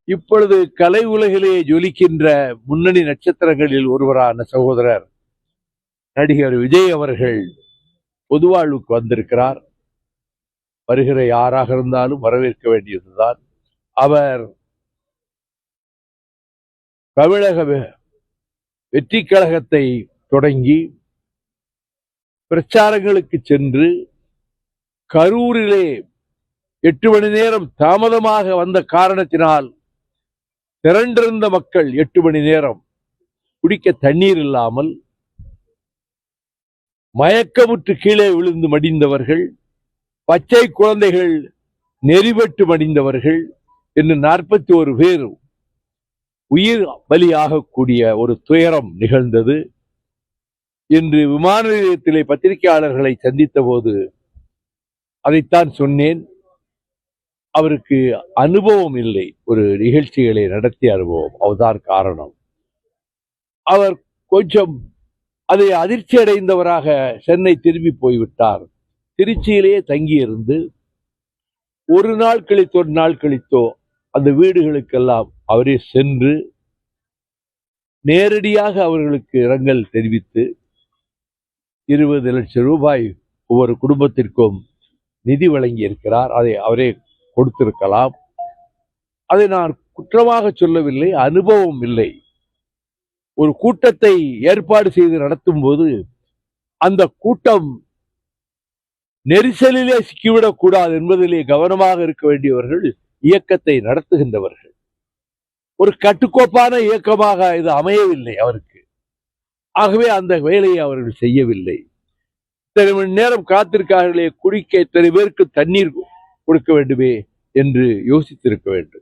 இப்பொழுது கலை உலகிலே ஜொலிக்கின்ற முன்னணி நட்சத்திரங்களில் ஒருவரான சகோதரர் நடிகர் விஜய் அவர்கள் பொதுவாழ்வுக்கு வந்திருக்கிறார். வருகிற யாராக இருந்தாலும் வரவேற்க வேண்டியதுதான். அவர் தமிழக வெற்றி கழகத்தை தொடங்கி பிரச்சாரங்களுக்கு சென்று கரூரிலே 8 மணி நேரம் தாமதமாக வந்த காரணத்தினால் திரண்டிருந்த மக்கள் 8 மணி நேரம் குடிக்க தண்ணீர் இல்லாமல் மயக்கமுற்று கீழே விழுந்து மடிந்தவர்கள், பச்சை குழந்தைகள் நெறிபட்டு மடிந்தவர்கள் என்று 41 பேர் உயிர் பலியாகக்கூடிய ஒரு துயரம் நிகழ்ந்தது. இன்று விமான நிலையத்திலே பத்திரிகையாளர்களை சந்தித்த போது அதைத்தான் சொன்னேன். அவருக்கு அனுபவம் இல்லை, ஒரு நிகழ்ச்சிகளை நடத்திய அனுபவம், அதுதான் காரணம். அவர் கொஞ்சம் அதை அதிர்ச்சி அடைந்தவராக சென்னை திரும்பி போய்விட்டார். திருச்சியிலேயே தங்கியிருந்து ஒரு நாள் கழித்தோ அந்த வீடுகளுக்கெல்லாம் அவரே சென்று நேரடியாக அவர்களுக்கு இரங்கல் தெரிவித்து 20 லட்சம் ரூபாய் ஒவ்வொரு குடும்பத்திற்கும் நிதி வழங்கி இருக்கிறார். அதை அவரே கொடுத்திருக்கலாம். அதை நான் குற்றமாக சொல்லவில்லை, அனுபவம் இல்லை. ஒரு கூட்டத்தை ஏற்பாடு செய்து நடத்தும் போது அந்த கூட்டம் நெரிசலிலே சிக்கிவிடக் கூடாது என்பதிலே கவனமாக இருக்க வேண்டியவர்கள் இயக்கத்தை நடத்துகின்றவர்கள். ஒரு கட்டுக்கோப்பான இயக்கமாக இது அமையவில்லை அவருக்கு. ஆகவே அந்த வேலையை அவர்கள் செய்யவில்லை. இத்தனை மணி நேரம் காத்திருக்கார்களே, குடிக்க இத்தனை பேருக்கு தண்ணீர் கொடுக்க வேண்டுமே என்று யோசித்திருக்க வேண்டும்.